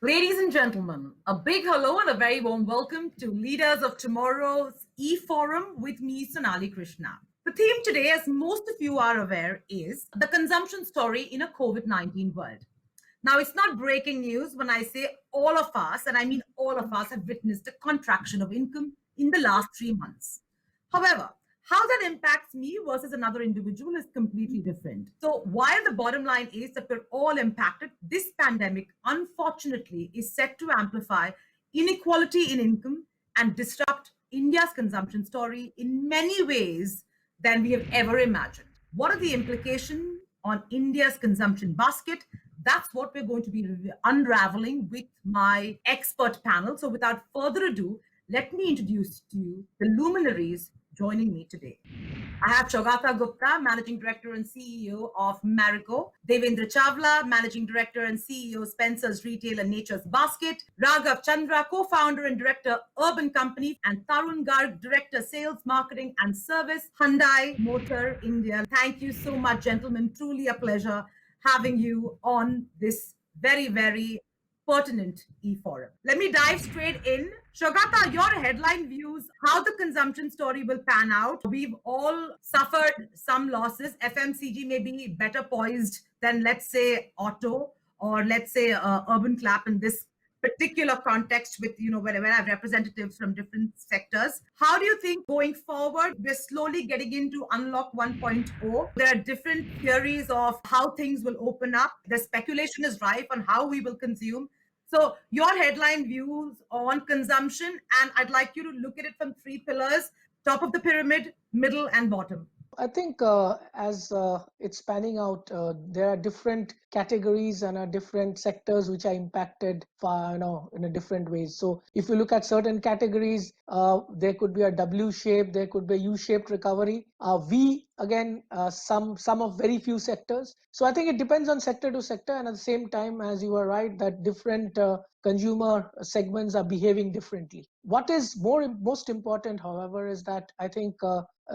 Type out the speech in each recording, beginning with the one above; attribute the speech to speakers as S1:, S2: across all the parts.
S1: Ladies and gentlemen, a big hello and a very warm welcome to Leaders of Tomorrow's e-forum with me, Sonali Krishna. The theme today, as most of you are aware, is the consumption story in a COVID-19 world. Now, it's not breaking news when I say all of us, and I mean all of us, have witnessed a contraction of income in the last 3 months. However, how that impacts me versus another individual is completely different. So, while the bottom line is that we're all impacted, this pandemic, unfortunately, is set to amplify inequality in income and disrupt India's consumption story in many ways than we have ever imagined. What are the implications on India's consumption basket? That's what we're going to be unraveling with my expert panel. So, without further ado, let me introduce to you the luminaries joining me today. I have Saugata Gupta, Managing Director and CEO of Marico, Devendra Chawla, Managing Director and CEO, Spencer's Retail and Nature's Basket, Raghav Chandra, Co-founder and Director, Urban Company, and Tarun Garg, Director, Sales, Marketing and Service, Hyundai Motor India. Thank you so much, gentlemen. Truly a pleasure having you on this very pertinent e-forum. Let me dive straight in. Shogata, your headline views how the consumption story will pan out. We've all suffered some losses. FMCG may be better poised than, let's say, auto or let's say urban clap in this particular context with, wherever I have representatives from different sectors. How do you think going forward, we're slowly getting into Unlock 1.0? There are different theories of how things will open up. The speculation is rife on how we will consume. So your headline views on consumption, and I'd like you to look at it from three pillars: top of the pyramid, middle, and bottom.
S2: I think as it's panning out, there are different categories and different sectors which are impacted, in a different ways. So if you look at certain categories, there could be a W shape, there could be a U shaped recovery. V again, some of very few sectors. So I think it depends on sector to sector, and at the same time, as you are right, that different consumer segments are behaving differently. What is most important, however, is that I think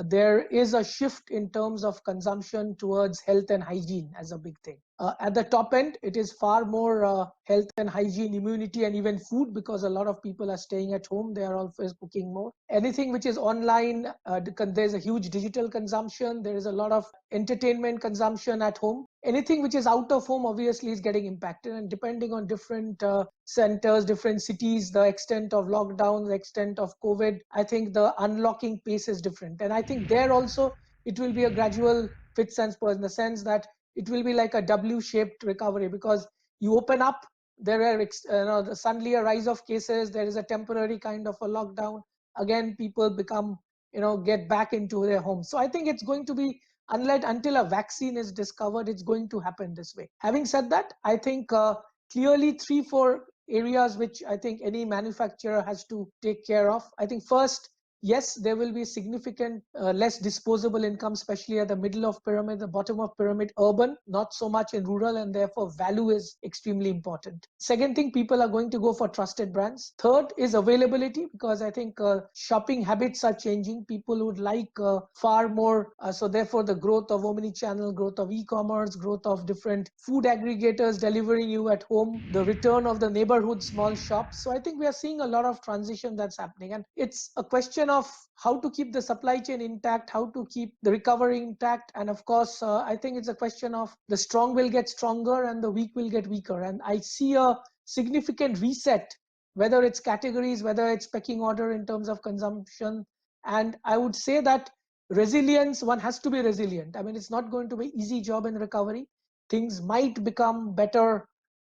S2: there is a shift in terms of consumption towards health and hygiene as a big thing. At the top end, it is far more health and hygiene, immunity, and even food, because a lot of people are staying at home. They are always cooking more. Anything which is online, there's a huge digital consumption. There is a lot of entertainment consumption at home. Anything which is out of home obviously is getting impacted, and depending on different centers, different cities, the extent of lockdown, the extent of COVID, I think the unlocking pace is different. And I think there also it will be a gradual fits and spurs, in the sense that it will be like a W-shaped recovery, because you open up, there are suddenly a rise of cases, there is a temporary kind of a lockdown, again people become, get back into their homes. So I think it's going to be, until a vaccine is discovered, it's going to happen this way. Having said that, I think clearly 3-4 areas which I think any manufacturer has to take care of. I think first, yes, there will be significant less disposable income, especially at the middle of pyramid, the bottom of pyramid, urban, not so much in rural, and therefore value is extremely important. Second thing, people are going to go for trusted brands. Third is availability, because I think shopping habits are changing. People would like far more. So therefore, the growth of omni-channel, growth of e-commerce, growth of different food aggregators delivering you at home, the return of the neighborhood small shops. So I think we are seeing a lot of transition that's happening, and it's a question of how to keep the supply chain intact, how to keep the recovery intact. And of course, I think it's a question of the strong will get stronger and the weak will get weaker. And I see a significant reset, whether it's categories, whether it's pecking order in terms of consumption. And I would say that resilience, one has to be resilient. I mean, it's not going to be easy job in recovery. Things might become better,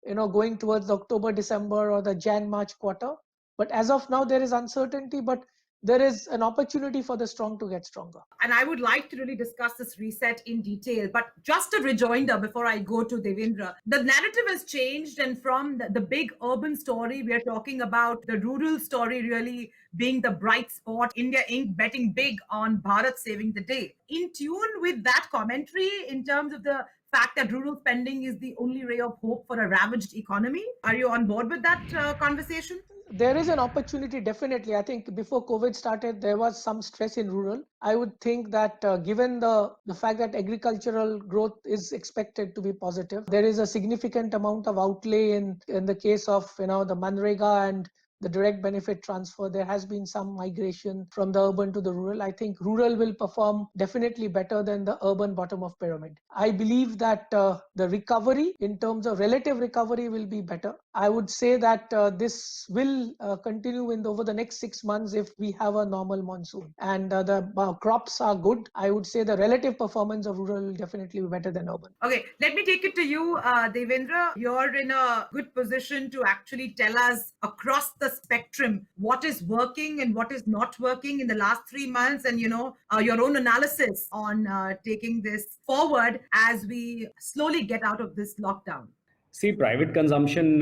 S2: going towards the October, December, or the Jan-March quarter. But as of now, there is uncertainty, but there is an opportunity for the strong to get stronger.
S1: And I would like to really discuss this reset in detail. But just a rejoinder before I go to Devendra, the narrative has changed. And from the big urban story, we are talking about the rural story really being the bright spot. India Inc. betting big on Bharat saving the day. In tune with that commentary in terms of the fact that rural spending is the only ray of hope for a ravaged economy. Are you on board with that conversation?
S2: there is an opportunity, definitely. I think before COVID started, there was some stress in rural. I would think that given the fact that agricultural growth is expected to be positive, there is a significant amount of outlay in the case of the Manrega and the direct benefit transfer. There has been some migration from the urban to the rural. I think rural will perform definitely better than the urban bottom of pyramid. I believe that the recovery in terms of relative recovery will be better. I would say that this will continue over the next 6 months if we have a normal monsoon and the crops are good. I would say the relative performance of rural will definitely be better than urban.
S1: Okay, let me take it to you, Devendra. You're in a good position to actually tell us across the spectrum what is working and what is not working in the last 3 months, and your own analysis on taking this forward as we slowly get out of this lockdown.
S3: See, private consumption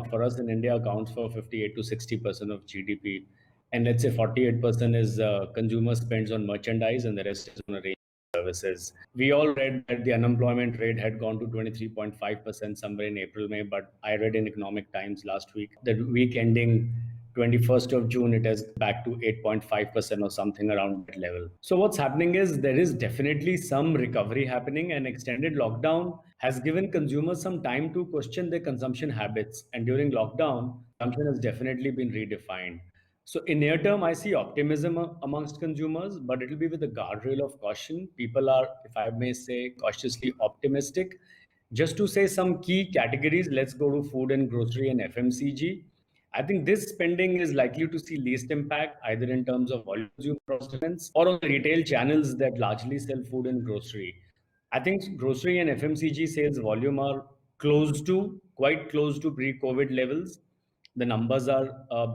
S3: for us in India accounts for 58 to 60% of GDP. And let's say 48% is consumer spends on merchandise and the rest is on a range of services. We all read that the unemployment rate had gone to 23.5% somewhere in April, May, but I read in Economic Times last week, that week ending 21st of June, it is back to 8.5% or something around that level. So what's happening is there is definitely some recovery happening, and extended lockdown has given consumers some time to question their consumption habits. And during lockdown, consumption has definitely been redefined. So in near term, I see optimism amongst consumers, but it will be with a guardrail of caution. People are, if I may say, cautiously optimistic. Just to say some key categories, let's go to food and grocery and FMCG. I think this spending is likely to see least impact either in terms of volume performance or on the retail channels that largely sell food and grocery. I think grocery and FMCG sales volume are quite close to pre-COVID levels. The numbers are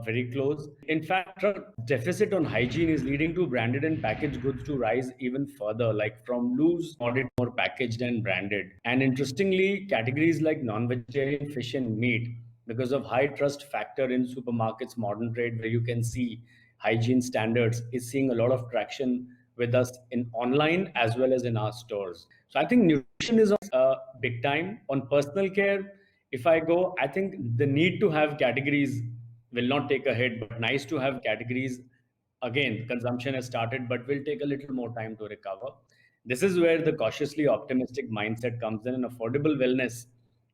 S3: very close. In fact, deficit on hygiene is leading to branded and packaged goods to rise even further, like from loose, audit more packaged and branded. And interestingly, categories like non-vegetarian fish and meat, because of high trust factor in supermarkets, modern trade, where you can see hygiene standards, is seeing a lot of traction with us in online as well as in our stores. So I think nutrition is big time. On personal care, if I go, I think the need to have categories will not take a hit, but nice to have categories. Again, consumption has started, but will take a little more time to recover. This is where the cautiously optimistic mindset comes in, and affordable wellness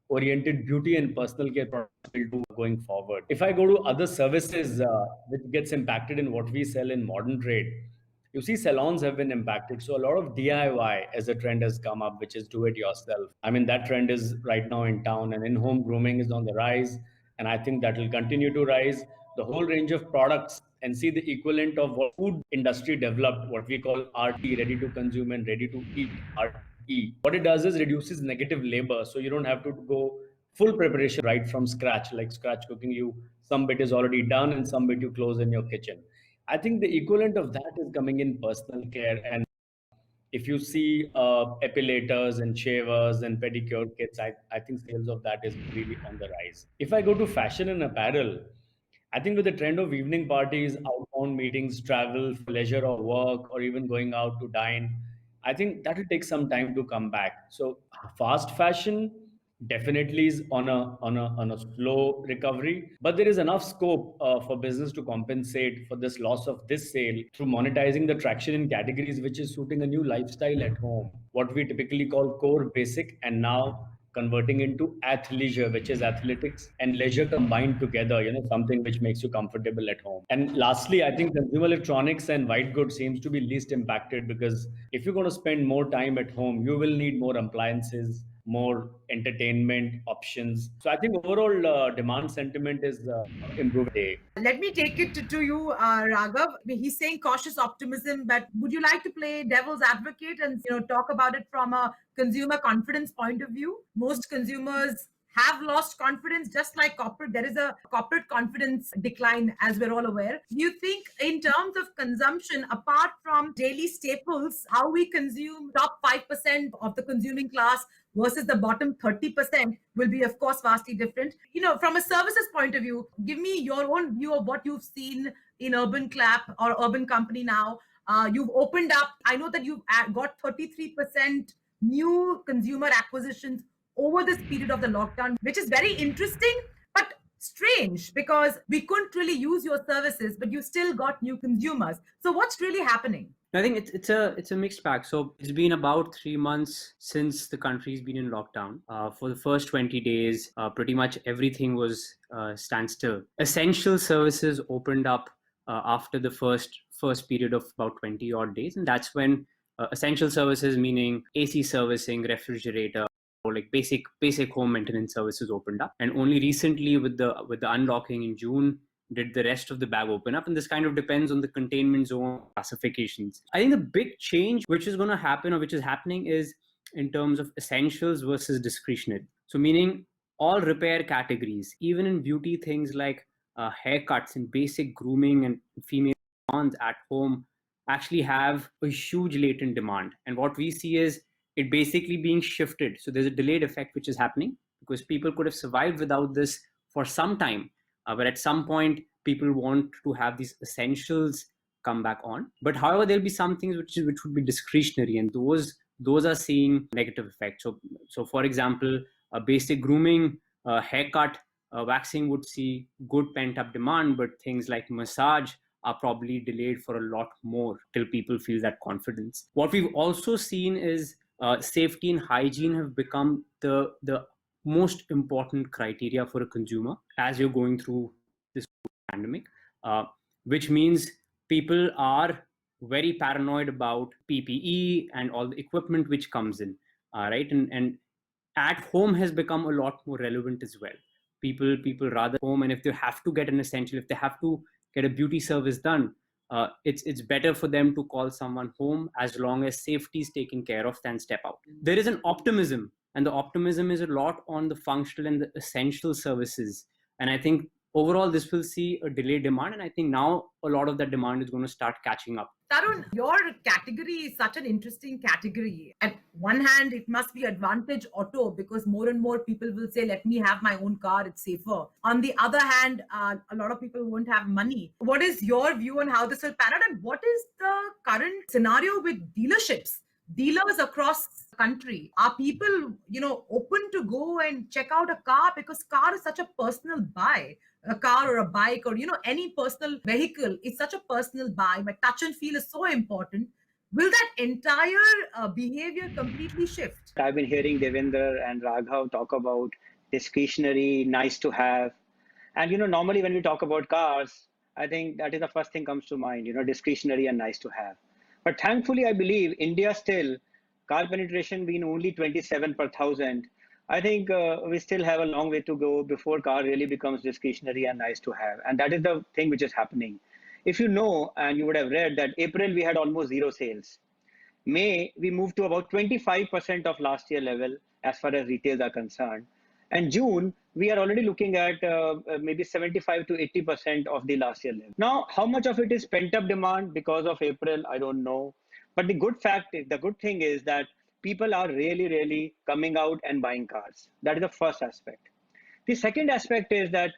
S3: oriented beauty and personal care products will do going forward. If I go to other services, which gets impacted in what we sell in modern trade, you see salons have been impacted. So a lot of DIY as a trend has come up, which is do it yourself. I mean, that trend is right now in town, and in-home grooming is on the rise. And I think that will continue to rise. The whole range of products, and see the equivalent of what food industry developed, what we call RT, ready to consume and ready to eat, RTE. What it does is reduces negative labor. So you don't have to go full preparation right from scratch, like scratch cooking. Some bit is already done and some bit you close in your kitchen. I think the equivalent of that is coming in personal care. And if you see epilators and shavers and pedicure kits, I think sales of that is really on the rise. If I go to fashion and apparel, I think with the trend of evening parties, outbound meetings, travel for leisure or work, or even going out to dine, I think that will take some time to come back. So fast fashion definitely is on a slow recovery, but there is enough scope for business to compensate for this loss of this sale through monetizing the traction in categories which is suiting a new lifestyle at home, what we typically call core basic, and now converting into athleisure, which is athletics and leisure combined together, something which makes you comfortable at home. And lastly, I think consumer electronics and white goods seems to be least impacted, because if you're going to spend more time at home, you will need more appliances, more entertainment options. So I think overall demand sentiment is improving.
S1: Let me take it to you, Raghav. He's saying cautious optimism, but would you like to play devil's advocate and talk about it from a consumer confidence point of view? Most consumers have lost confidence, just like corporate. There is a corporate confidence decline, as we're all aware. Do you think, in terms of consumption, apart from daily staples, how we consume, top 5% of the consuming class versus the bottom 30% will be, of course, vastly different. From a services point of view, give me your own view of what you've seen in Urban Clap or Urban Company now. You've opened up. I know that you've got 33% new consumer acquisitions over this period of the lockdown, which is very interesting. But strange because we couldn't really use your services, but you still got new consumers. So what's really happening?
S4: I think it's a mixed bag. So it's been about 3 months since the country's been in lockdown. For the first 20 days, pretty much everything was standstill. Essential services opened up after the first period of about 20 odd days, and that's when essential services, meaning AC servicing, refrigerator, or like basic home maintenance services, opened up. And only recently, with the unlocking in June, did the rest of the bag open up. And this kind of depends on the containment zone classifications. I think the big change which is going to happen, or which is happening, is in terms of essentials versus discretionary. So meaning all repair categories, even in beauty, things like haircuts and basic grooming and female salons at home, actually have a huge latent demand. And what we see is it basically being shifted. So there's a delayed effect which is happening, because people could have survived without this for some time. But at some point, people want to have these essentials come back on. But however, there'll be some things which would be discretionary, and those are seeing negative effects. So for example, a basic grooming, haircut, waxing would see good pent up demand, but things like massage are probably delayed for a lot more till people feel that confidence. What we've also seen is safety and hygiene have become the most important criteria for a consumer as you're going through this pandemic, which means people are very paranoid about PPE and all the equipment which comes in, right? And at home has become a lot more relevant as well. People rather home, and if they have to get an essential, if they have to get a beauty service done, it's better for them to call someone home as long as safety is taken care of than step out. There is an optimism, and the optimism is a lot on the functional and the essential services. And I think overall this will see a delayed demand, and I think now a lot of that demand is going to start catching up.
S1: Tarun, your category is such an interesting category. At one hand, it must be advantage auto, because more and more people will say, let me have my own car, it's safer. On the other hand, a lot of people won't have money. What is your view on how this will pan out, and what is the current scenario with dealerships? Dealers across the country, are people open to go and check out a car, because car is such a personal buy? A car or a bike, or any personal vehicle is such a personal buy, but touch and feel is so important. Will that entire behavior completely shift?
S5: I've been hearing Devendra and Raghav talk about discretionary, nice to have. And normally when we talk about cars, I think that is the first thing comes to mind, discretionary and nice to have. But thankfully, I believe India still, car penetration being only 27 per thousand, I think we still have a long way to go before car really becomes discretionary and nice to have. And that is the thing which is happening. If you know, and you would have read that April, we had almost zero sales. May, we moved to about 25% of last year level as far as retails are concerned. And June, we are already looking at maybe 75 to 80% of the last year level. Now, how much of it is pent up demand because of April, I don't know. But the good thing is that people are really, really coming out and buying cars. That is the first aspect. The second aspect is that,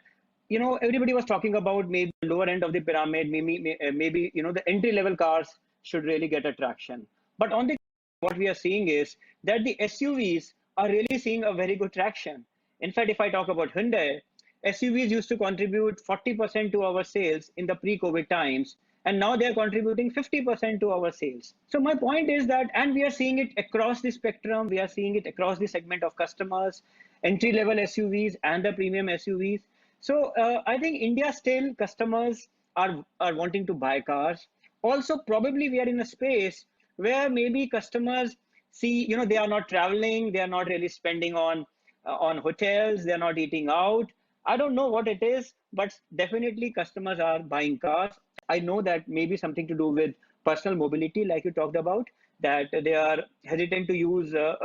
S5: everybody was talking about maybe the lower end of the pyramid, maybe the entry level cars should really get attraction. But on the what we are seeing is that the SUVs are really seeing a very good traction. In fact, if I talk about Hyundai, SUVs used to contribute 40% to our sales in the pre-COVID times, and now they're contributing 50% to our sales. So my point is that, and we are seeing it across the spectrum, we are seeing it across the segment of customers, entry-level SUVs and the premium SUVs. So I think India still, customers are wanting to buy cars. Also, probably we are in a space where maybe customers see, they are not traveling, they are not really spending on hotels, they're not eating out. I don't know what it is, but definitely customers are buying cars. I know that maybe something to do with personal mobility, like you talked about, that they are hesitant to use, the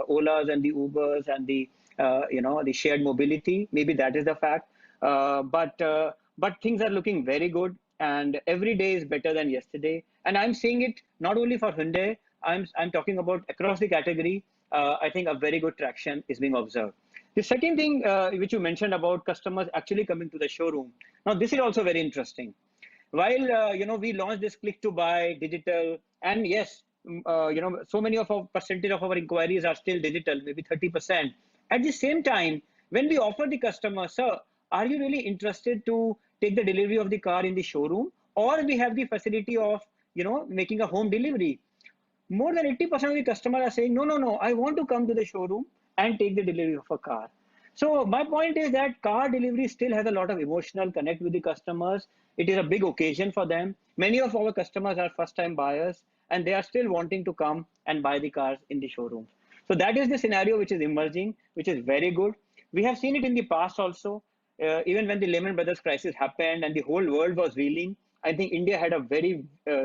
S5: Olas and the Ubers and the shared mobility. Maybe that is the fact. But things are looking very good, and every day is better than yesterday. And I'm seeing it not only for Hyundai. I'm talking about across the category. I think a very good traction is being observed. The second thing which you mentioned about customers actually coming to the showroom. Now, this is also very interesting. While, we launched this click to buy digital, and yes, so many of our percentage of our inquiries are still digital, maybe 30%. At the same time, When we offer the customer, sir, are you really interested to take the delivery of the car in the showroom, or we have the facility of, making a home delivery? More than 80% of the customers are saying, no, no, no, I want to come to the showroom and take the delivery of a car. So my point is that car delivery still has a lot of emotional connect with the customers. It is a big occasion for them. Many of our customers are first time buyers, and they are still wanting to come and buy the cars in the showrooms. So that is the scenario which is emerging, which is very good. We have seen it in the past also. Even when the Lehman Brothers crisis happened and the whole world was reeling, I think India had a very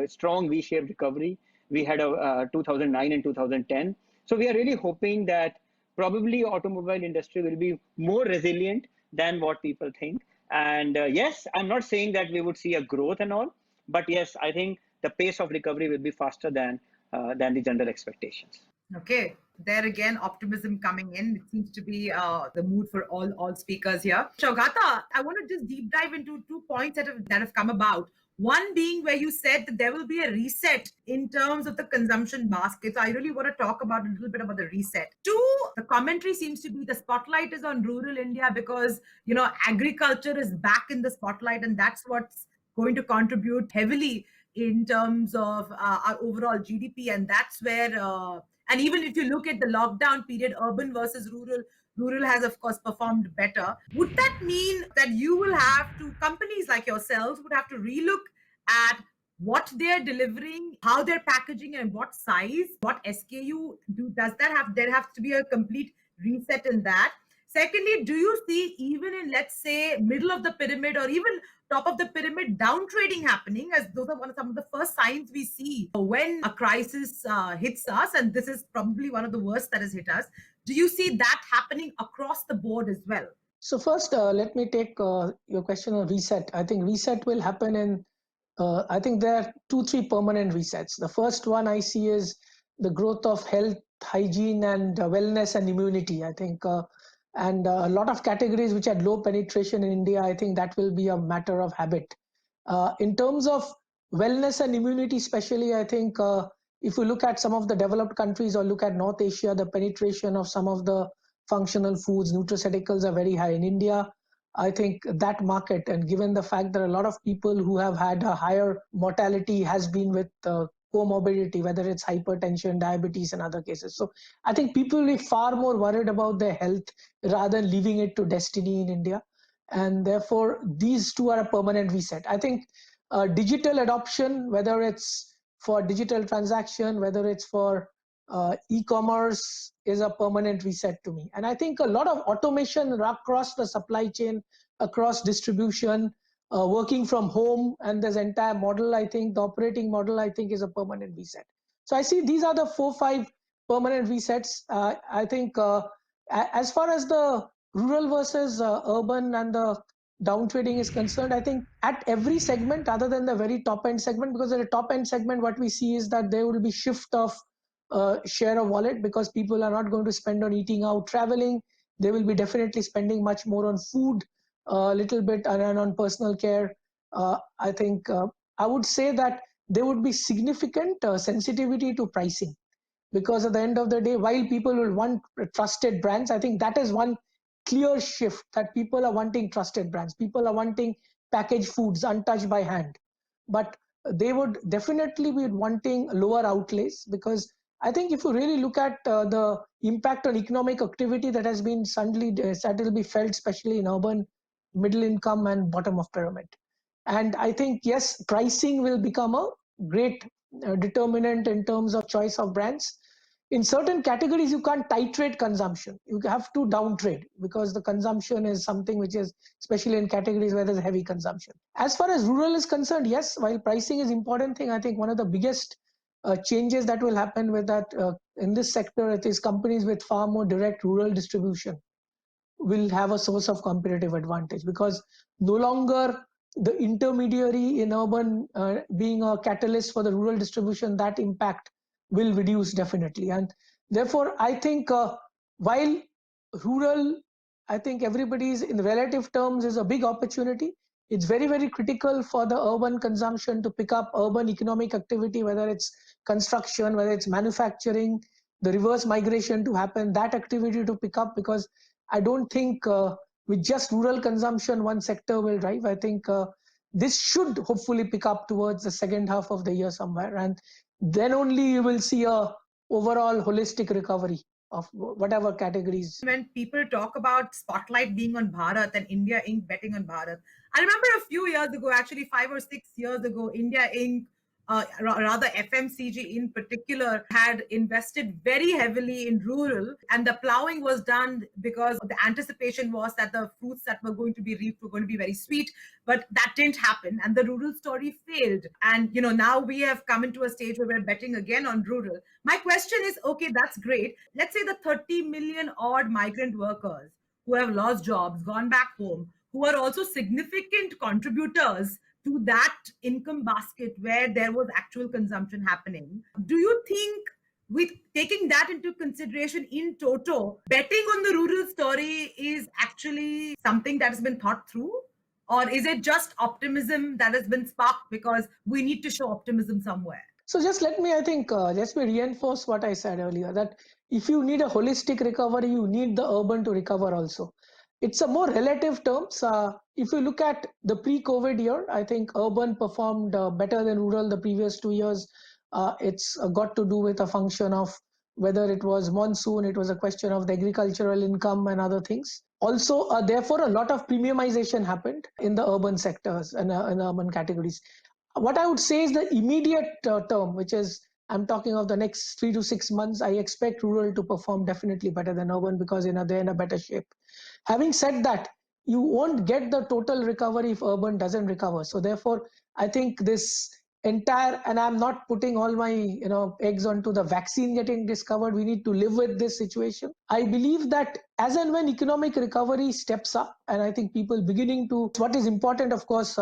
S5: strong V-shaped recovery. We had a 2009 and 2010. So we are really hoping that probably automobile industry will be more resilient than what people think. And yes, I'm not saying that we would see a growth and all, but yes, I think the pace of recovery will be faster than the general expectations.
S1: Okay, there again, optimism coming in. It seems to be the mood for all speakers here. Saugata, I want to just deep dive into 2 points that have come about. One being where you said that there will be a reset in terms of the consumption basket. So I really want to talk about a little bit about the reset. Two, the commentary seems to be the spotlight is on rural India because agriculture is back in the spotlight, and that's what's going to contribute heavily in terms of our overall GDP, and that's where. And even if you look at the lockdown period, urban versus rural has of course performed better. Would that mean that you will have to, companies like yourselves would have to relook at what they're delivering, how they're packaging, and what size, what SKU does that have? There has to be a complete reset in that. Secondly, do you see, even in, let's say, middle of the pyramid or even top of the pyramid, down trading happening, as those are some of the first signs we see when a crisis hits us, and this is probably one of the worst that has hit us? Do you see that happening across the board as well?
S2: So first, let me take your question on reset. I think reset will happen in, I think there are 2-3 permanent resets. The first one I see is the growth of health, hygiene, and wellness and immunity. I think, and a lot of categories which had low penetration in India, I think that will be a matter of habit. In terms of wellness and immunity, especially, I think if you look at some of the developed countries or look at North Asia, the penetration of some of the functional foods, nutraceuticals are very high. In India, I think that market, and given the fact that a lot of people who have had a higher mortality has been with comorbidity, whether it's hypertension, diabetes, and other cases. So I think people will be far more worried about their health rather than leaving it to destiny in India. And therefore, these two are a permanent reset. I think digital adoption, whether it's for digital transaction, whether it's for e-commerce, is a permanent reset to me. And I think a lot of automation across the supply chain, across distribution, working from home, and this entire model, I think the operating model, I think, is a permanent reset. So I see these are the 4-5 permanent resets. I think as far as the rural versus urban and the downtrading is concerned, I think at every segment other than the very top end segment, because at the top end segment, what we see is that there will be shift of share of wallet, because people are not going to spend on eating out, traveling. They will be definitely spending much more on food, a little bit, and on personal care. I think I would say that there would be significant sensitivity to pricing, because at the end of the day, while people will want trusted brands, I think that is one clear shift, that people are wanting trusted brands. People are wanting packaged foods untouched by hand, but they would definitely be wanting lower outlays, because I think if you really look at the impact on economic activity that has been suddenly that will be felt, especially in urban, middle income, and bottom of pyramid. And I think, yes, pricing will become a great determinant in terms of choice of brands. In certain categories, you can't titrate consumption. You have to downtrade, because the consumption is something which is, especially in categories where there's heavy consumption. As far as rural is concerned, yes, while pricing is important thing, I think one of the biggest changes that will happen with that in this sector, it is companies with far more direct rural distribution will have a source of competitive advantage, because no longer the intermediary in urban being a catalyst for the rural distribution, that impact will reduce definitely. And therefore, I think while rural, I think everybody's in relative terms is a big opportunity, it's very, very critical for the urban consumption to pick up, urban economic activity, whether it's construction, whether it's manufacturing, the reverse migration to happen, that activity to pick up, because I don't think with just rural consumption, one sector will drive. I think this should hopefully pick up towards the second half of the year somewhere. And then only you will see a overall holistic recovery of whatever categories.
S1: When people talk about spotlight being on Bharat and India Inc. betting on Bharat, I remember a few years ago, actually 5 or 6 years ago, India Inc. Rather FMCG in particular, had invested very heavily in rural, and the plowing was done because the anticipation was that the fruits that were going to be reaped were going to be very sweet, but that didn't happen, and the rural story failed. And now we have come into a stage where we're betting again on rural. My question is, okay, that's great. Let's say the 30 million odd migrant workers who have lost jobs, gone back home, who are also significant contributors to that income basket where there was actual consumption happening. Do you think, with taking that into consideration in toto, betting on the rural story is actually something that has been thought through? Or is it just optimism that has been sparked because we need to show optimism somewhere?
S2: So just let me reinforce what I said earlier, that if you need a holistic recovery, you need the urban to recover also. It's a more relative terms. If you look at the pre-COVID year, I think urban performed better than rural the previous 2 years. It's got to do with a function of whether it was monsoon, it was a question of the agricultural income and other things. Also, therefore, a lot of premiumization happened in the urban sectors and in urban categories. What I would say is the immediate term, which is I'm talking of the next 3 to 6 months, I expect rural to perform definitely better than urban because they're in a better shape. Having said that, you won't get the total recovery if urban doesn't recover. So therefore, I think this entire, and I'm not putting all my eggs onto the vaccine getting discovered. We need to live with this situation. I believe that as and when economic recovery steps up, and I think people beginning to, what is important, of course,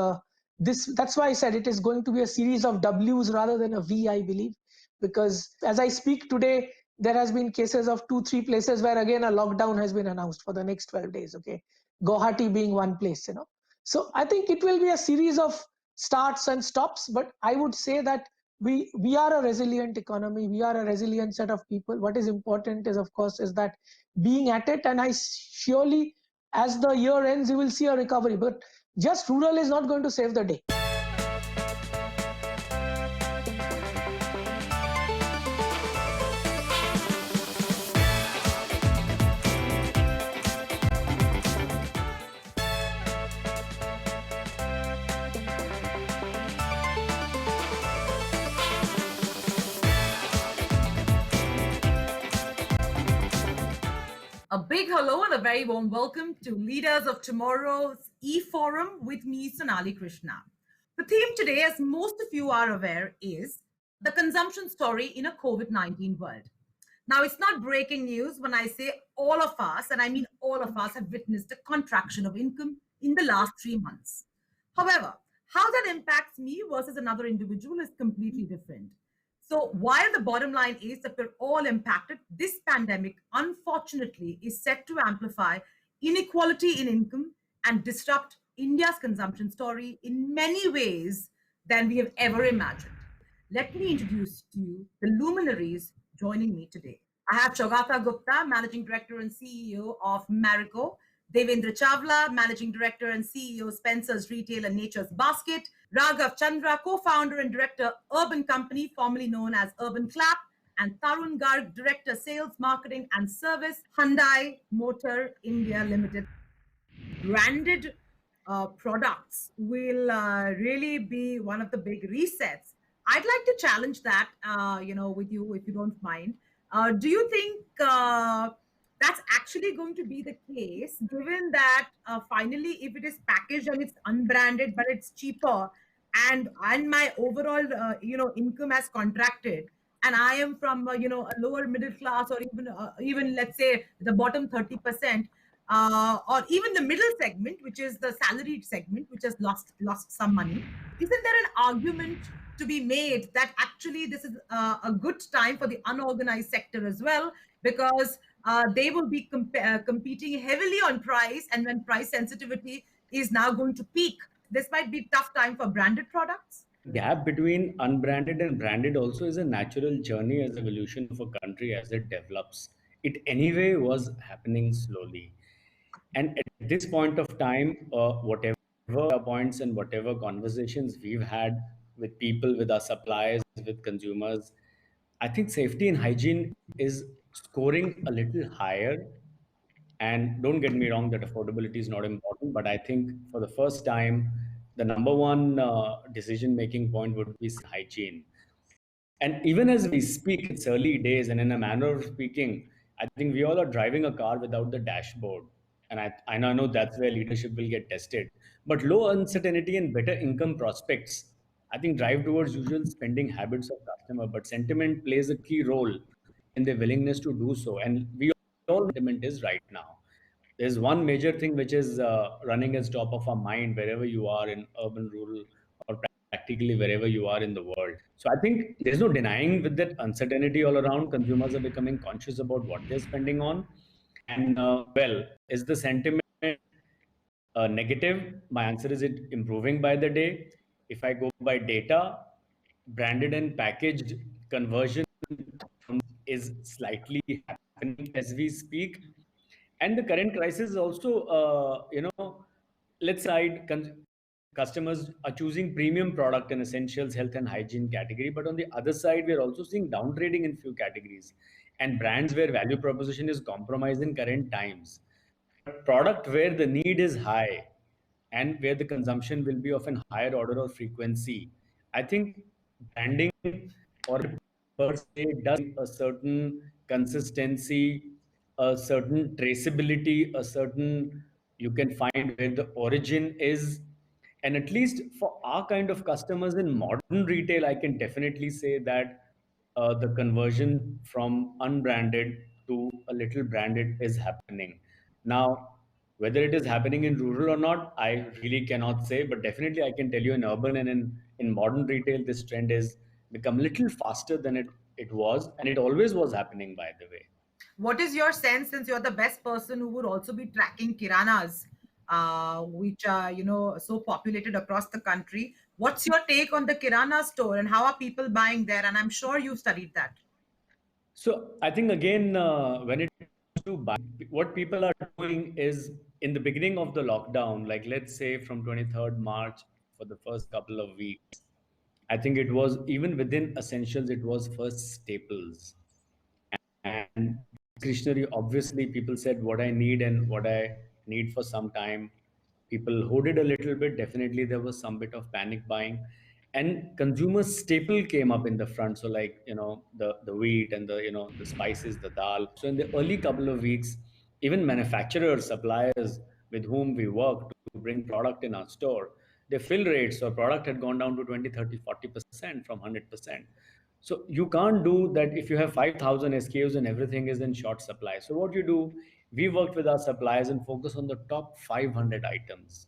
S2: that's why I said it is going to be a series of W's rather than a V, I believe, because as I speak today, there has been cases of 2-3 places where again a lockdown has been announced for the next 12 days. Okay, Guwahati being one place. So I think it will be a series of starts and stops. But I would say that we are a resilient economy. We are a resilient set of people. What is important is, of course, is that being at it. And I surely, as the year ends, you will see a recovery. But just rural is not going to save the day.
S1: A big hello and a very warm welcome to Leaders of Tomorrow's E-Forum with me, Sonali Krishna. The theme today, as most of you are aware, is the consumption story in a COVID-19 world. Now, it's not breaking news when I say all of us, and I mean all of us, have witnessed a contraction of income in the last 3 months. However, how that impacts me versus another individual is completely different. So while the bottom line is that we're all impacted, this pandemic, unfortunately, is set to amplify inequality in income and disrupt India's consumption story in many ways than we have ever imagined. Let me introduce to you the luminaries joining me today. I have Saugata Gupta, Managing Director and CEO of Marico, Devendra Chawla, Managing Director and CEO, Spencer's Retail and Nature's Basket, Raghav Chandra, co-founder and director, Urban Company, formerly known as Urban Clap, and Tarun Garg, Director, Sales, Marketing and Service, Hyundai Motor India Limited. Branded products will really be one of the big resets. I'd like to challenge that, with you, if you don't mind. Do you think that's actually going to be the case, given that finally, if it is packaged and it's unbranded, but it's cheaper, and my overall income has contracted, and I am from a lower middle class, or even let's say the bottom 30%, or even the middle segment, which is the salaried segment, which has lost some money, isn't there an argument to be made that actually this is a good time for the unorganized sector as well, because they will be competing heavily on price, and when price sensitivity is now going to peak, this might be a tough time for branded products?
S3: Gap between unbranded and branded also is a natural journey as evolution of a country as it develops. It anyway was happening slowly. And at this point of time, whatever points and whatever conversations we've had with people, with our suppliers, with consumers, I think safety and hygiene is scoring a little higher. And don't get me wrong that affordability is not important, but I think for the first time, the number one decision making point would be hygiene. And even as we speak, it's early days, and in a manner of speaking, I think we all are driving a car without the dashboard. And I know that's where leadership will get tested. But low uncertainty and better income prospects, I think, drive towards usual spending habits of customer. But sentiment plays a key role in their willingness to do so. And we all know sentiment is right now. There's one major thing which is running as top of our mind wherever you are in urban, rural, or practically wherever you are in the world. So I think there's no denying with that uncertainty all around, consumers are becoming conscious about what they're spending on. And well, is the sentiment negative? My answer is it improving by the day. If I go by data, branded and packaged conversion is slightly happening as we speak. And the current crisis is also, let's side customers are choosing premium product in essentials, health and hygiene category. But on the other side, we're also seeing downtrading in few categories and brands where value proposition is compromised in current times. Product where the need is high and where the consumption will be of an higher order or frequency, I think branding or per se does a certain consistency, a certain traceability, a certain you can find where the origin is. And at least for our kind of customers in modern retail, I can definitely say that the conversion from unbranded to a little branded is happening. Now, whether it is happening in rural or not, I really cannot say, but definitely I can tell you in urban and in modern retail, this trend is become a little faster than it was, and it always was happening, by the way.
S1: What is your sense, since you're the best person who would also be tracking kiranas, which are, so populated across the country? What's your take on the kirana store and how are people buying there? And I'm sure you've studied that.
S3: So I think again, when it comes to buying, what people are doing is in the beginning of the lockdown, like let's say from 23rd March for the first couple of weeks, I think it was even within essentials, it was first staples. And discretionary, obviously, people said what I need and what I need for some time. People hoarded a little bit. Definitely, there was some bit of panic buying, and consumer staple came up in the front. So, like the wheat and the spices, the dal. So, in the early couple of weeks, even manufacturers, suppliers with whom we work to bring product in our store, their fill rates or product had gone down to 20, 30, 40% from 100%. So you can't do that if you have 5,000 SKUs and everything is in short supply. So what you do, we worked with our suppliers and focus on the top 500 items.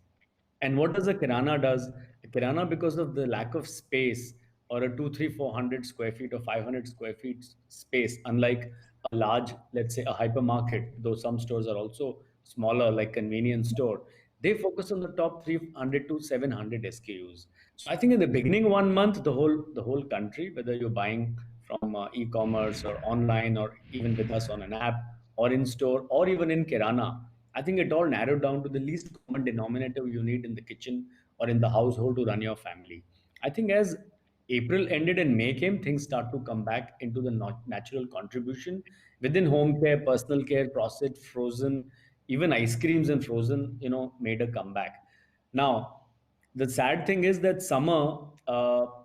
S3: And what does a kirana does? A kirana, because of the lack of space or a 2, 3, 400 square feet or 500 square feet space, unlike a large, let's say a hypermarket, though some stores are also smaller, like convenience store, they focus on the top 300 to 700 SKUs. So I think in the beginning 1 month, the whole country, whether you're buying from e-commerce or online or even with us on an app or in store or even in kirana, I think it all narrowed down to the least common denominator you need in the kitchen or in the household to run your family. I think as April ended and May came, things start to come back into the natural contribution within home care, personal care, processed, frozen, even ice creams and frozen, made a comeback. Now, the sad thing is that summer, while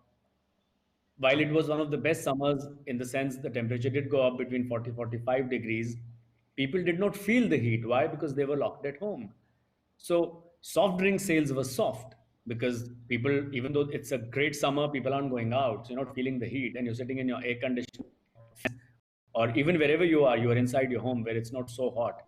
S3: it was one of the best summers in the sense the temperature did go up between 40 45 degrees, people did not feel the heat. Why? Because they were locked at home. So soft drink sales were soft because people, even though it's a great summer, people aren't going out, so you're not feeling the heat and you're sitting in your air conditioned, or even wherever you are inside your home where it's not so hot.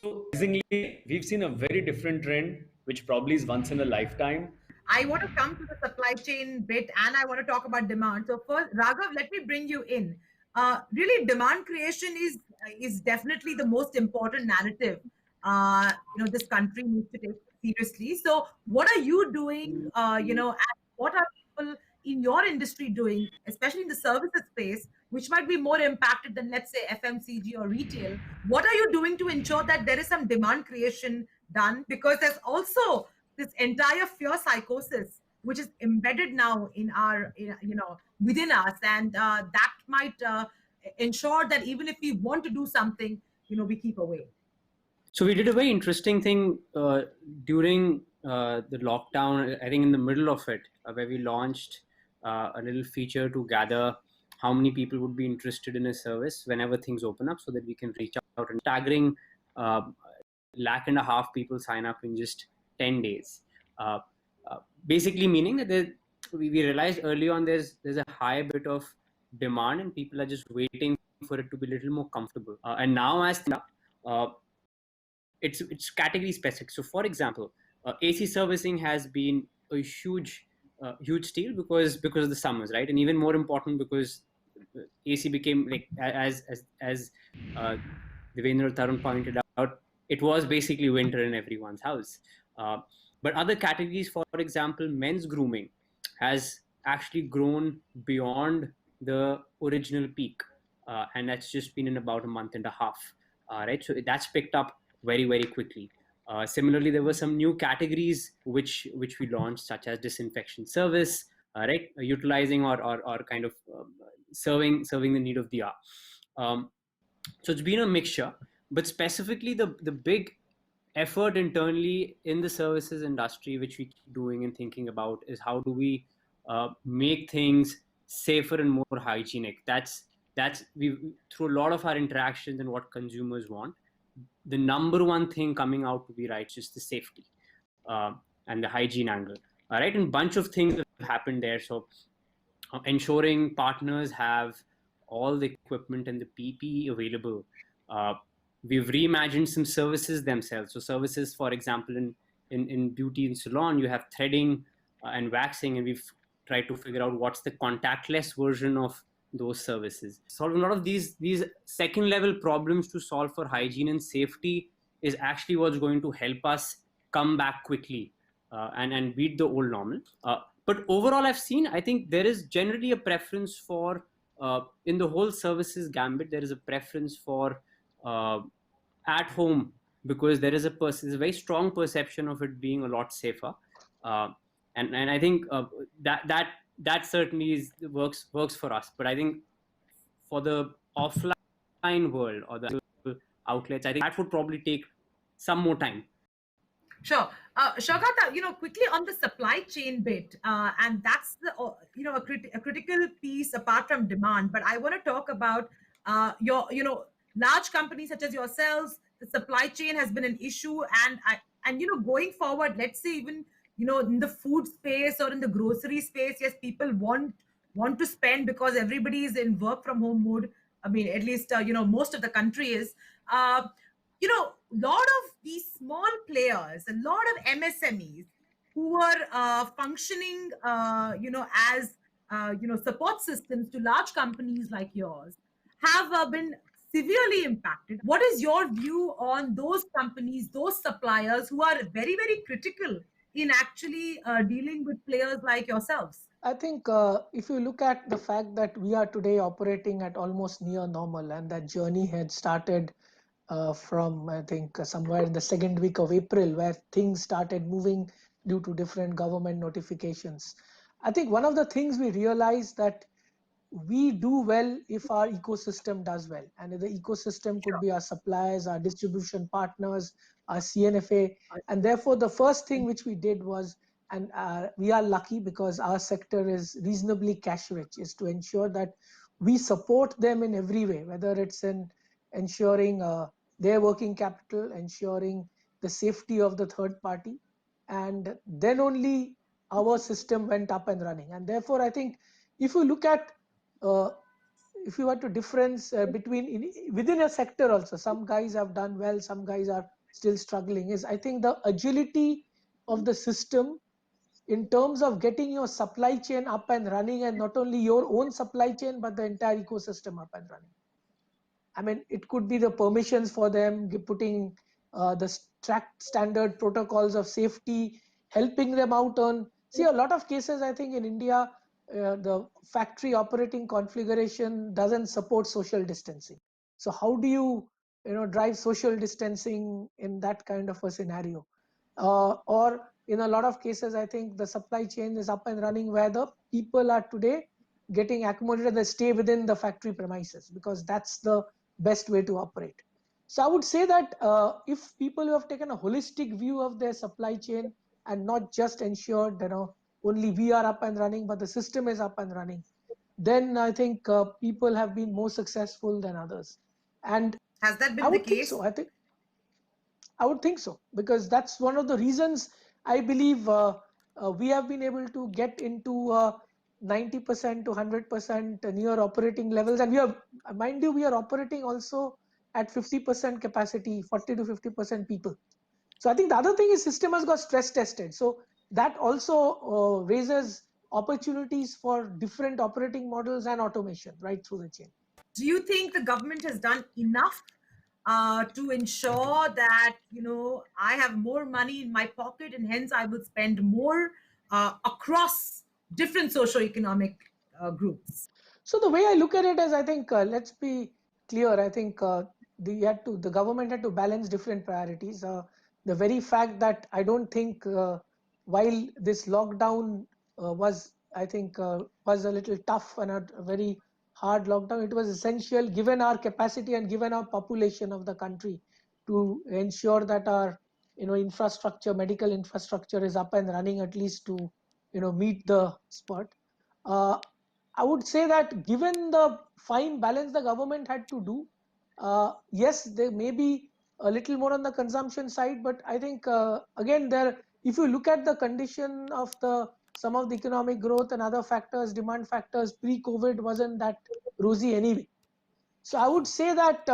S3: So amazingly, we've seen a very different trend, which probably is once in a lifetime.
S1: I want to come to the supply chain bit and I want to talk about demand. So first, Raghav, let me bring you in. Really, demand creation is definitely the most important narrative. This country needs to take seriously. So, what are you doing? And what are people in your industry doing, especially in the services space, which might be more impacted than, let's say, FMCG or retail. What are you doing to ensure that there is some demand creation done? Because there's also this entire fear psychosis which is embedded now in our, within us, and that might ensure that even if we want to do something, we keep away.
S4: So we did a very interesting thing during the lockdown. I think in the middle of it, where we launched a little feature to gather how many people would be interested in a service whenever things open up, so that we can reach out. And staggering 1.5 lakh people sign up in just 10 days. Basically meaning that we realized early on there's a high bit of demand and people are just waiting for it to be a little more comfortable. And now as it's category specific. So for example, AC servicing has been a huge deal because of the summers, right? And even more important because AC became, like, as Devendra Tarun pointed out, it was basically winter in everyone's house. But other categories, for example, men's grooming has actually grown beyond the original peak, and that's just been in about 1.5 months, right? So that's picked up very, very quickly. Similarly, there were some new categories which we launched, such as disinfection service, right? Utilizing or kind of serving the need of the hour. So it's been a mixture, but specifically the big effort internally in the services industry, which we keep doing and thinking about, is how do we make things safer and more hygienic. That's we, through a lot of our interactions and what consumers want, the number one thing coming out to be right is just the safety and the hygiene angle. All right, and a bunch of things have happened there. So ensuring partners have all the equipment and the PPE available. We've reimagined some services themselves. So services, for example, in beauty and salon, you have threading and waxing, and we've tried to figure out what's the contactless version of those services. Solving a lot of these second level problems to solve for hygiene and safety is actually what's going to help us come back quickly and beat the old normal. But overall, I've seen, I think there is generally a preference for, in the whole services gambit, there is a preference for at home, because there is a very strong perception of it being a lot safer. And I think that certainly works for us. But I think for the offline world or the outlets, I think that would probably take some more time.
S1: Sure. Saugata, quickly on the supply chain bit, and that's the, a critical piece apart from demand. But I want to talk about your, large companies such as yourselves. The supply chain has been an issue, and going forward, let's say even, in the food space or in the grocery space, yes, people want to spend because everybody is in work from home mode. I mean, at least, most of the country is. Lot of these small players, a lot of MSMEs who are functioning, as, support systems to large companies like yours have been severely impacted. What is your view on those companies, those suppliers who are very, very critical in actually dealing with players like yourselves?
S2: I think if you look at the fact that we are today operating at almost near normal, and that journey had started from, I think, somewhere in the second week of April, where things started moving due to different government notifications. I think one of the things we realized that we do well if our ecosystem does well. And the ecosystem could be our suppliers, our distribution partners, our CNFA. And therefore, the first thing which we did was, and we are lucky because our sector is reasonably cash rich, is to ensure that we support them in every way, whether it's in ensuring their working capital, ensuring the safety of the third party. And then only our system went up and running. And therefore, I think if you look at, if you want to difference within a sector also, some guys have done well, some guys are still struggling, is I think the agility of the system in terms of getting your supply chain up and running, and not only your own supply chain, but the entire ecosystem up and running. I mean, it could be the permissions for them, putting the standard protocols of safety, helping them out on, see, a lot of cases, I think in India, the factory operating configuration doesn't support social distancing. So how do you drive social distancing in that kind of a scenario? Or in a lot of cases, I think the supply chain is up and running where the people are today getting accommodated, they stay within the factory premises because that's the best way to operate. So I would say that if people who have taken a holistic view of their supply chain and not just ensured only we are up and running, but the system is up and running, then I think people have been more successful than others. And
S1: Has that been
S2: I
S1: the
S2: would think
S1: case?
S2: so. I would think so, because that's one of the reasons I believe we have been able to get into 90% to 100% near operating levels. And we are, mind you, we are operating also at 50% capacity, 40 to 50% people. So I think the other thing is system has got stress tested. So that also raises opportunities for different operating models and automation right through the chain.
S1: Do you think the government has done enough to ensure that I have more money in my pocket and hence I will spend more across different socioeconomic groups?
S2: So the way I look at it is, I think let's be clear. I think the government had to balance different priorities. The very fact that I don't think while this lockdown was, I think was a little tough and a very hard lockdown, it was essential given our capacity and given our population of the country to ensure that our infrastructure, medical infrastructure is up and running at least to meet the spot. I would say that given the fine balance the government had to do, yes, there may be a little more on the consumption side, but I think again if you look at the condition of some of the economic growth and other factors, demand factors pre-COVID wasn't that rosy anyway. So I would say that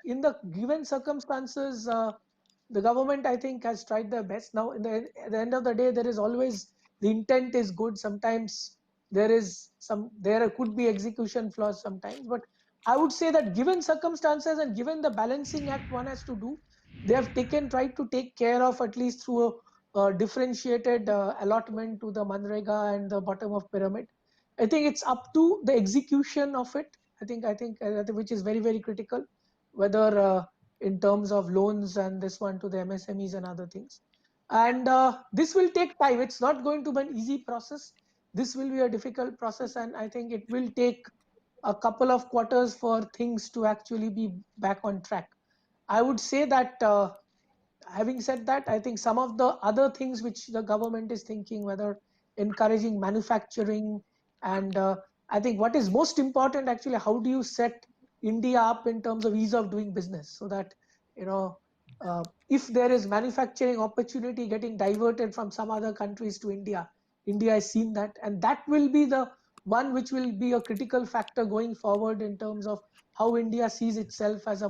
S2: in the given circumstances, the government, I think, has tried their best. Now, at the end of the day, there is always, the intent is good. Sometimes there could be execution flaws sometimes, but I would say that given circumstances and given the balancing act one has to do, they have tried to take care of, at least through a differentiated allotment to the Manrega and the bottom of pyramid. I think it's up to the execution of it. I think which is very, very critical, whether in terms of loans and this one to the MSMEs and other things. And this will take time. It's not going to be an easy process. This will be a difficult process, and I think it will take a couple of quarters for things to actually be back on track. I would say that having said that, I think some of the other things which the government is thinking, whether encouraging manufacturing, and I think what is most important actually, how do you set India up in terms of ease of doing business, so that if there is manufacturing opportunity getting diverted from some other countries to India, India has seen that, and that will be the one which will be a critical factor going forward in terms of how India sees itself as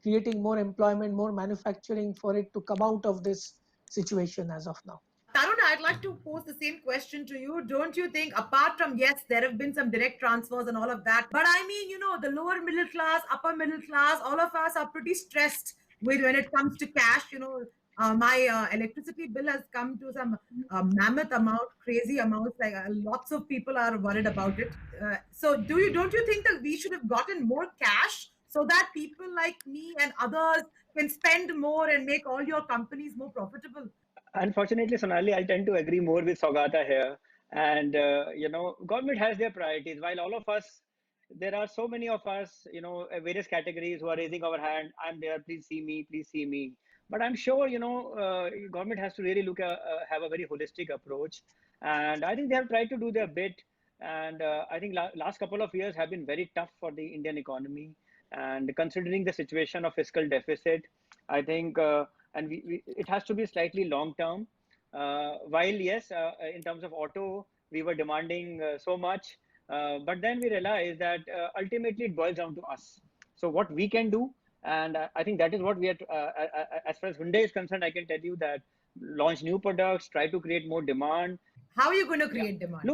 S2: creating more employment, more manufacturing for it to come out of this situation as of now.
S1: Tarun, I'd like to pose the same question to you. Don't you think, apart from, yes, there have been some direct transfers and all of that, but I mean, the lower middle class, upper middle class, all of us are pretty stressed with when it comes to cash. My electricity bill has come to some mammoth amount, crazy amounts. Like lots of people are worried about it. So, don't you think that we should have gotten more cash so that people like me and others can spend more and make all your companies more profitable?
S5: Unfortunately, Sonali, I tend to agree more with Saugata here. And, government has their priorities. While all of us, there are so many of us, various categories who are raising our hand. I'm there, please see me, please see me. But I'm sure, government has to really have a very holistic approach. And I think they have tried to do their bit. And I think last couple of years have been very tough for the Indian economy. And considering the situation of fiscal deficit, I think and it has to be slightly long term. While yes, in terms of auto, we were demanding so much, but then we realized that ultimately it boils down to us. So what we can do, and I think that is what we are. As far as Hyundai is concerned, I can tell you that launch new products, try to create more demand.
S1: How are you going to create demand?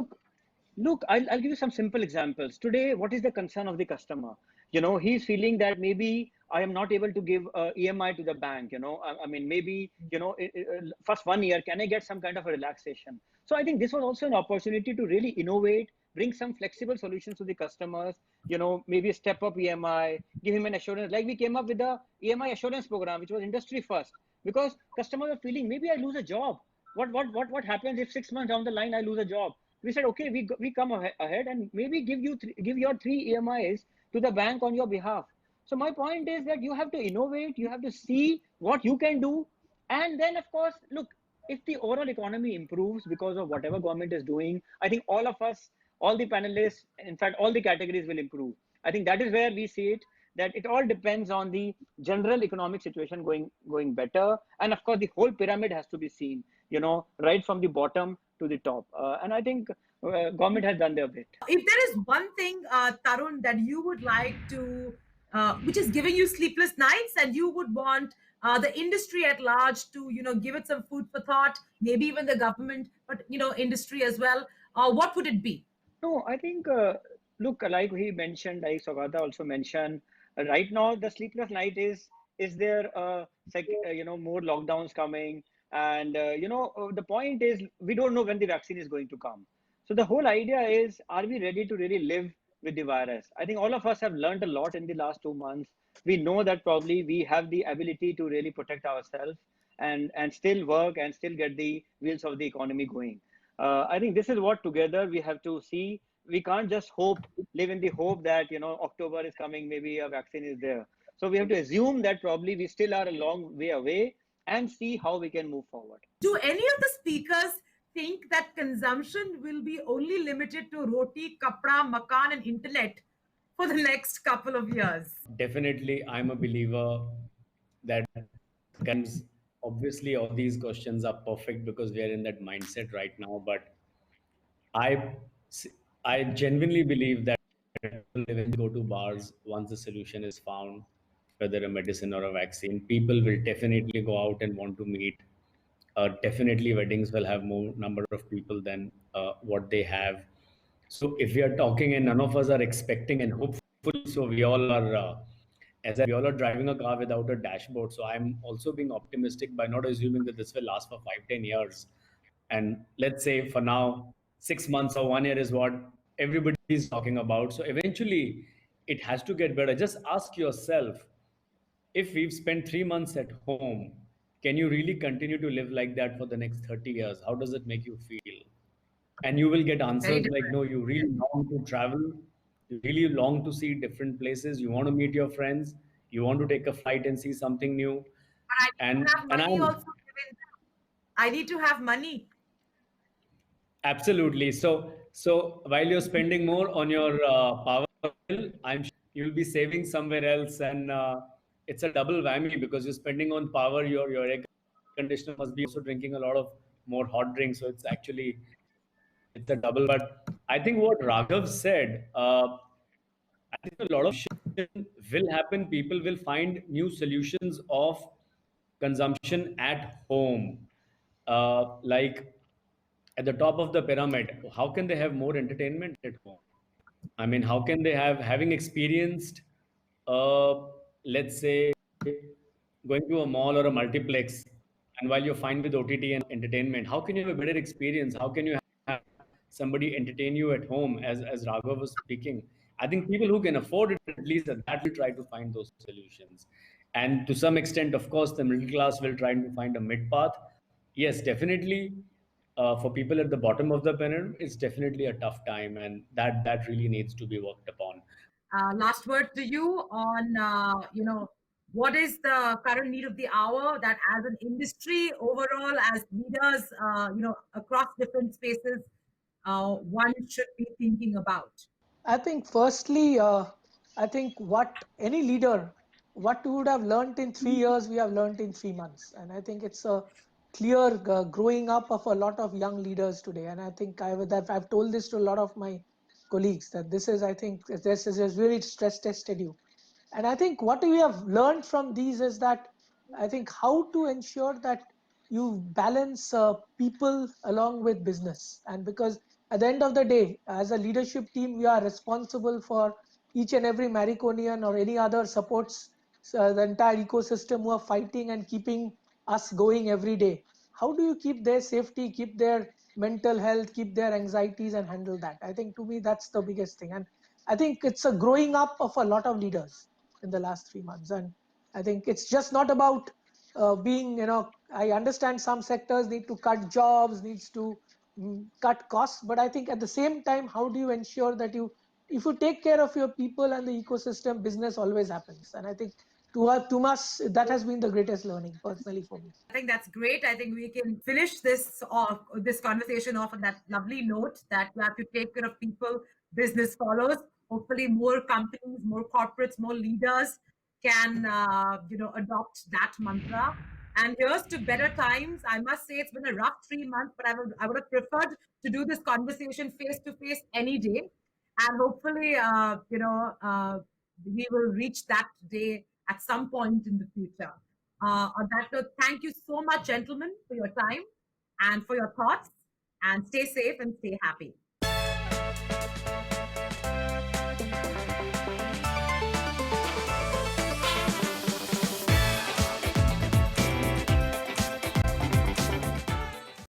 S5: Look, I'll give you some simple examples. Today, what is the concern of the customer? He's feeling that maybe I am not able to give EMI to the bank. I mean, maybe, first 1 year, can I get some kind of a relaxation? So I think this was also an opportunity to really innovate bring some flexible solutions to the customers, maybe step up EMI, give him an assurance. Like we came up with the EMI assurance program, which was industry first, because customers are feeling maybe I lose a job. What happens if 6 months down the line I lose a job? We said, okay, we come ahead and maybe give your 3 EMIs to the bank on your behalf. So my point is that you have to innovate, you have to see what you can do, and then of course, look, if the overall economy improves because of whatever government is doing, I think all of us, all the panelists, in fact, all the categories will improve. I think that is where we see it, that it all depends on the general economic situation going better. And of course, the whole pyramid has to be seen, right from the bottom to the top. And I think government has done their bit.
S1: If there is one thing, Tarun, that you would like to, which is giving you sleepless nights, and you would want the industry at large to, give it some food for thought, maybe even the government, but industry as well, what would it be?
S5: No, I think, look, like he mentioned, like Saugata also mentioned, right now the sleepless night is there, more lockdowns coming, and the point is we don't know when the vaccine is going to come. So the whole idea is, are we ready to really live with the virus? I think all of us have learned a lot in the last 2 months. We know that probably we have the ability to really protect ourselves and still work and still get the wheels of the economy going. I think this is what together we have to see. We can't just live in the hope that October is coming, maybe a vaccine is there. So we have to assume that probably we still are a long way away and see how we can move forward.
S1: Do any of the speakers think that consumption will be only limited to roti, kapra, makan, and internet for the next couple of years?
S3: Definitely, I'm a believer that comes. Obviously, all these questions are perfect because we are in that mindset right now. But I, I genuinely believe that people eventually go to bars once the solution is found, whether a medicine or a vaccine. People will definitely go out and want to meet. Definitely, weddings will have more number of people than what they have. So, if we are talking and none of us are expecting, and hopefully, so we all are. We all are driving a car without a dashboard. So I'm also being optimistic by not assuming that this will last for 5, 10 years. And let's say for now, 6 months or 1 year is what everybody is talking about. So eventually it has to get better. Just ask yourself, if we've spent 3 months at home, can you really continue to live like that for the next 30 years? How does it make you feel? And you will get answers like, no, you really long to travel, you really long to see different places, you want to meet your friends, you want to take a flight and see something new.
S1: But I need to have money
S3: I'm
S1: also. I need to have money.
S3: absolutely. So while you're spending more on your power bill, I'm sure you'll be saving somewhere else, and it's a double whammy because you're spending on power. Your air conditioner must be also drinking a lot of more hot drinks, so it's a double. But I think what Raghav said, I think a lot of will happen. People will find new solutions of consumption at home. Like at the top of the pyramid, how can they have more entertainment at home? I mean, how can they having experienced, uh, let's say, going to a mall or a multiplex, and while you're fine with OTT and entertainment, how can you have a better experience? How can you have somebody entertain you at home, as Raghav was speaking? I think people who can afford it, at least at that, will try to find those solutions. And to some extent, of course, the middle class will try to find a mid path. Yes, definitely. For people at the bottom of the pyramid, it's definitely a tough time, and that really needs to be worked upon.
S1: Last word to you on, what is the current need of the hour that as an industry overall, as leaders, across different spaces, one should be thinking about?
S2: I think firstly, I think what any leader, what we would have learned in 3 years, we have learned in 3 months. And I think it's a clear growing up of a lot of young leaders today. And I think I've told this to a lot of my colleagues that this is, I think, this has really stress tested you. And I think what we have learned from these is that I think how to ensure that you balance people along with business. And because at the end of the day, as a leadership team, we are responsible for each and every Mariconian or any other supports the entire ecosystem who are fighting and keeping us going every day. How do you keep their safety, keep their mental health, keep their anxieties and handle that. I think to me, that's the biggest thing. And I think it's a growing up of a lot of leaders in the last 3 months. And I think it's just not about being, I understand some sectors need to cut jobs, needs to cut costs, but I think at the same time, how do you ensure that if you take care of your people and the ecosystem, business always happens. And I think to us, that has been the greatest learning personally for me.
S1: I think that's great. I think we can finish this conversation off on that lovely note that you have to take care of people, business follows. Hopefully, more companies, more corporates, more leaders can adopt that mantra. And here's to better times. I must say it's been a rough 3 months, but I would have preferred to do this conversation face to face any day. And hopefully, we will reach that day at some point in the future. On that note, thank you so much, gentlemen, for your time and for your thoughts. And stay safe and stay happy.